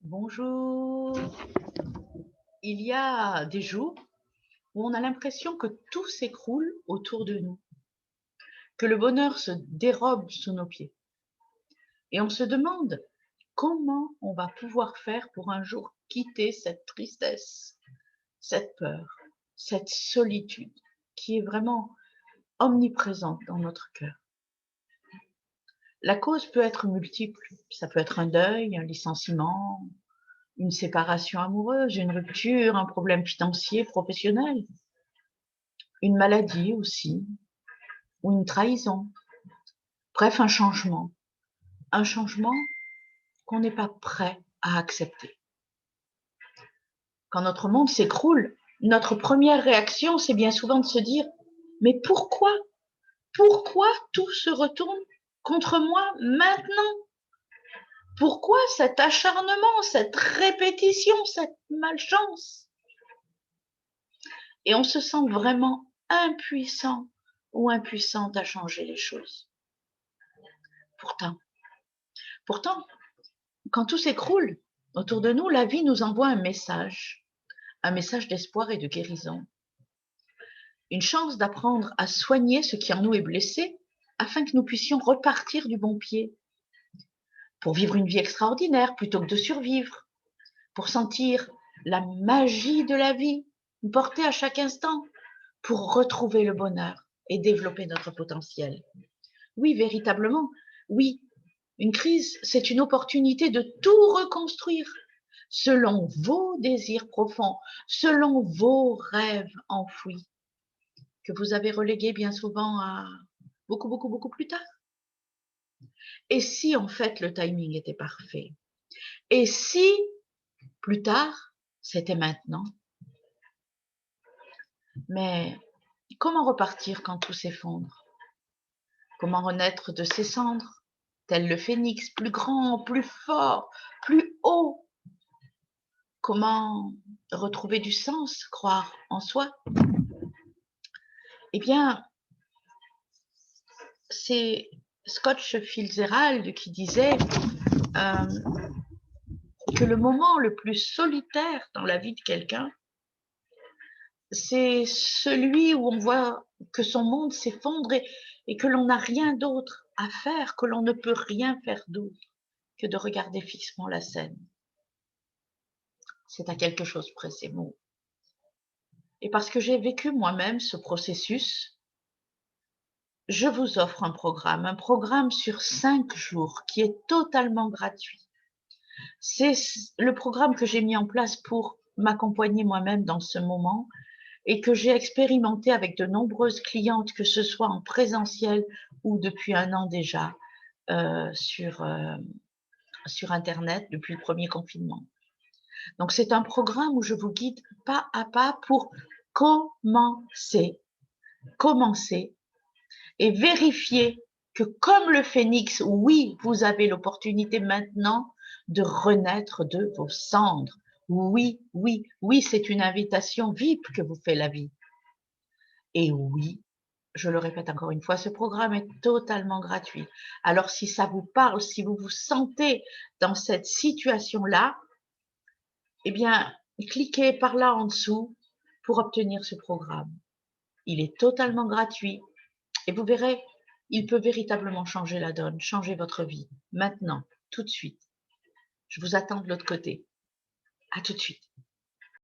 Bonjour. Il y a des jours où on a l'impression que tout s'écroule autour de nous, que le bonheur se dérobe sous nos pieds. Et on se demande comment on va pouvoir faire pour un jour quitter cette tristesse, cette peur, cette solitude qui est vraiment omniprésente dans notre cœur. La cause peut être multiple. Ça peut être un deuil, un licenciement, une séparation amoureuse, une rupture, un problème financier, professionnel. Une maladie aussi, ou une trahison. Bref, un changement qu'on n'est pas prêt à accepter. Quand notre monde s'écroule, notre première réaction, c'est bien souvent de se dire: mais pourquoi? Pourquoi tout se retourne contre moi maintenant? Pourquoi cet acharnement, cette répétition, cette malchance? Et on se sent vraiment impuissant ou impuissante à changer les choses. Pourtant, pourtant, quand tout s'écroule autour de nous, la vie nous envoie un message d'espoir et de guérison. Une chance d'apprendre à soigner ce qui en nous est blessé afin que nous puissions repartir du bon pied pour vivre une vie extraordinaire plutôt que de survivre, pour sentir la magie de la vie nous porter à chaque instant, pour retrouver le bonheur et développer notre potentiel. Oui, véritablement, oui, une crise, c'est une opportunité de tout reconstruire selon vos désirs profonds, selon vos rêves enfouis, que vous avez relégués bien souvent à beaucoup, beaucoup, beaucoup plus tard. Et si en fait le timing était parfait? Et si plus tard, c'était maintenant? Mais comment repartir quand tout s'effondre? Comment renaître de ses cendres, tel le phénix, plus grand, plus fort, plus haut? Comment retrouver du sens, croire en soi? Eh bien, c'est Scott Fitzgerald qui disait que le moment le plus solitaire dans la vie de quelqu'un, c'est celui où on voit que son monde s'effondre et que l'on n'a rien d'autre à faire, que l'on ne peut rien faire d'autre que de regarder fixement la scène. C'est à quelque chose près ces mots. Et parce que j'ai vécu moi-même ce processus, je vous offre un programme sur 5 jours qui est totalement gratuit. C'est le programme que j'ai mis en place pour m'accompagner moi-même dans ce moment et que j'ai expérimenté avec de nombreuses clientes, que ce soit en présentiel ou depuis 1 an déjà sur internet depuis le premier confinement. Donc c'est un programme où je vous guide pas à pas pour commencer et vérifier que comme le phénix, oui, vous avez l'opportunité maintenant de renaître de vos cendres. Oui, oui, oui, c'est une invitation vive que vous fait la vie. Et oui, je le répète encore une fois, ce programme est totalement gratuit. Alors si ça vous parle, si vous vous sentez dans cette situation-là, eh bien, cliquez par là en dessous pour obtenir ce programme. Il est totalement gratuit et vous verrez, il peut véritablement changer la donne, changer votre vie. Maintenant, tout de suite. Je vous attends de l'autre côté. À tout de suite.